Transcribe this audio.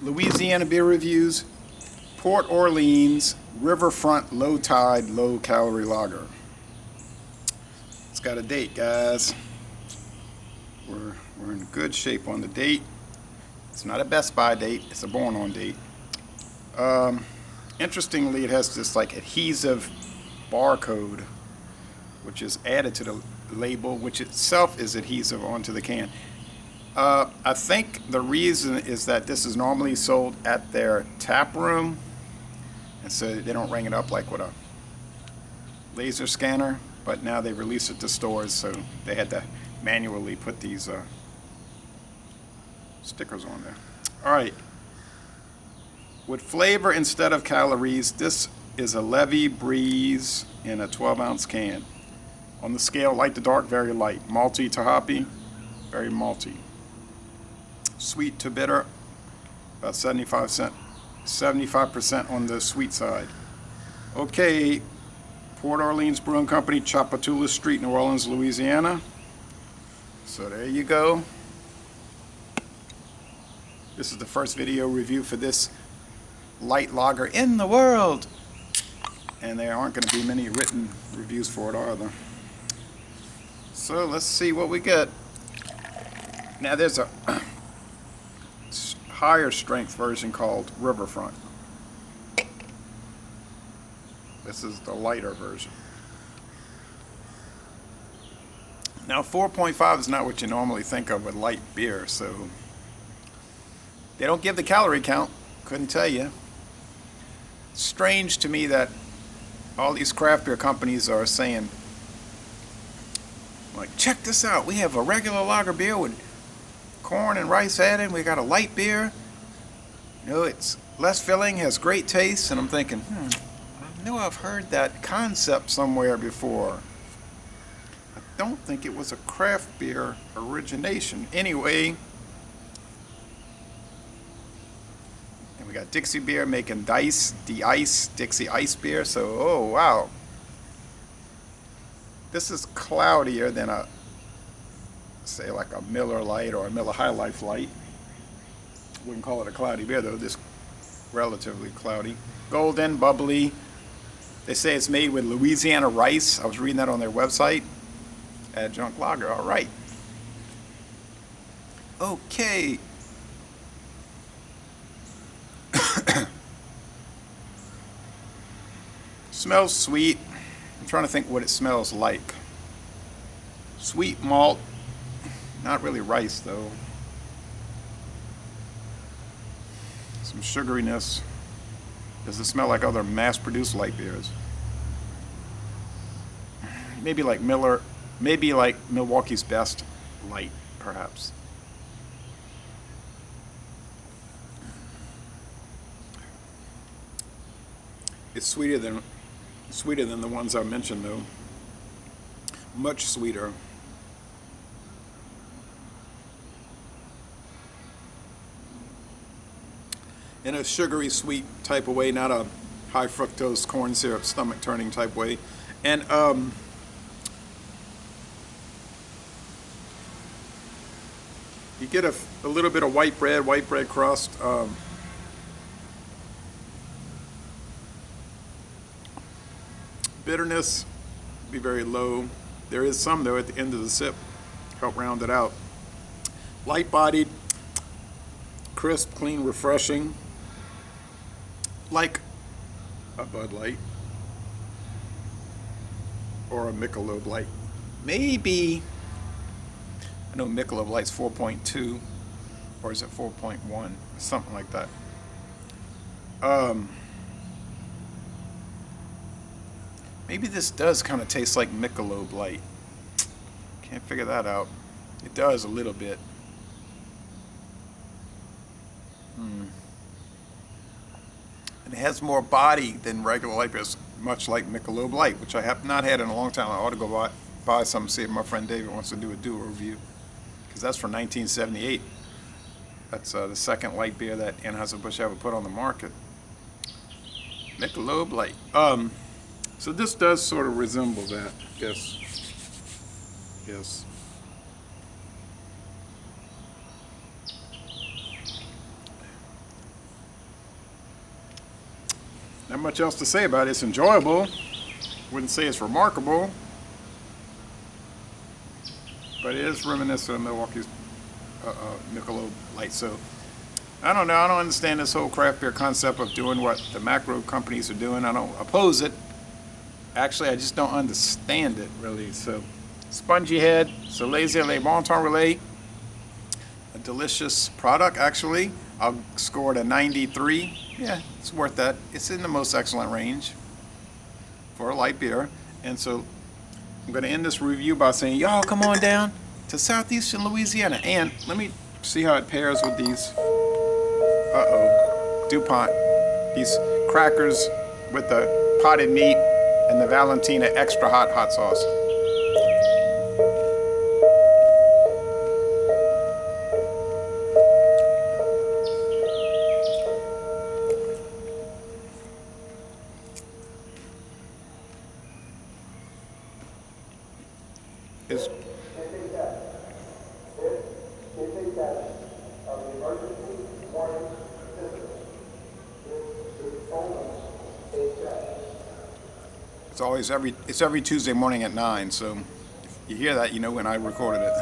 Louisiana beer reviews, Port Orleans Riverfront low tide, low calorie lager. It's got a date, guys. We're in good shape on the date. It's not a Best Buy date, it's a born on date. Interestingly, it has this like adhesive barcode which is added to the label, which itself is adhesive onto the can. I think the reason is that this is normally sold at their tap room, and so they don't ring it up like with a laser scanner, but now they release it to stores, so they had to manually put these stickers on there. All right. With flavor instead of calories, this is a Levee Breeze in a 12-ounce can. On the scale, light to dark, very light. Malty to hoppy, very malty. Sweet to bitter, about 75% on the sweet side. Okay, Port Orleans Brewing Company, Chapatula Street, New Orleans, Louisiana. So there you go. This is the first video review for this light lager in the world. And there aren't going to be many written reviews for it either. So let's see what we get. Now there's a higher strength version called Riverfront. This is the lighter version. Now 4.5 is not what you normally think of with light beer, so they don't give the calorie count. Couldn't tell you. It's strange to me that all these craft beer companies are saying, like, check this out, we have a regular lager beer with corn and rice added, we got a light beer, you know, it's less filling, has great taste, and I'm thinking, I know I've heard that concept somewhere before. I don't think it was a craft beer origination. Anyway, and we got Dixie Beer making Dixie Ice beer, so, oh wow. This is cloudier than a, say, like a Miller Lite or a Miller High Life Light. Wouldn't call it a cloudy beer though, this relatively cloudy. Golden, bubbly. They say it's made with Louisiana rice. I was reading that on their website. Adjunct lager, all right. Okay. Smells sweet. I'm trying to think what it smells like. Sweet malt. Not really rice though. Some sugariness. Does it smell like other mass-produced light beers? Maybe like Milwaukee's Best Light, perhaps. It's sweeter than the ones I mentioned though. Much sweeter. In a sugary sweet type of way, not a high fructose corn syrup stomach turning type way. And you get a little bit of white bread crust. Bitterness be very low. There is some though at the end of the sip, help round it out. Light bodied, crisp, clean, refreshing, like a Bud Light or a Michelob Light. Maybe, I know Michelob Light's 4.2, or is it 4.1, something like that. Maybe this does kind of taste like Michelob Light. Can't figure that out. It does a little bit. And it has more body than regular light beers, much like Michelob Light, which I have not had in a long time. I ought to go buy some, see if my friend David wants to do a duo review, because that's from 1978. That's the second light beer that Anheuser-Busch ever put on the market. Michelob Light. So this does sort of resemble that, yes. Yes. Not much else to say about it. It's enjoyable. Wouldn't say it's remarkable, but it is reminiscent of Milwaukee's Michelob Light. So I don't know. I don't understand this whole craft beer concept of doing what the macro companies are doing. I don't oppose it. Actually, I just don't understand it really. So spongy head, so lazy Le Bon Temps Relais. A delicious product, actually. I'll score it a 93. Yeah, it's worth that. It's in the most excellent range for a light beer. And so I'm going to end this review by saying, y'all come on down to southeastern Louisiana. And let me see how it pairs with these, DuPont. These crackers with the potted meat and the Valentina extra hot sauce. Is it's every Tuesday morning at 9, so if you hear that, you know when I recorded it.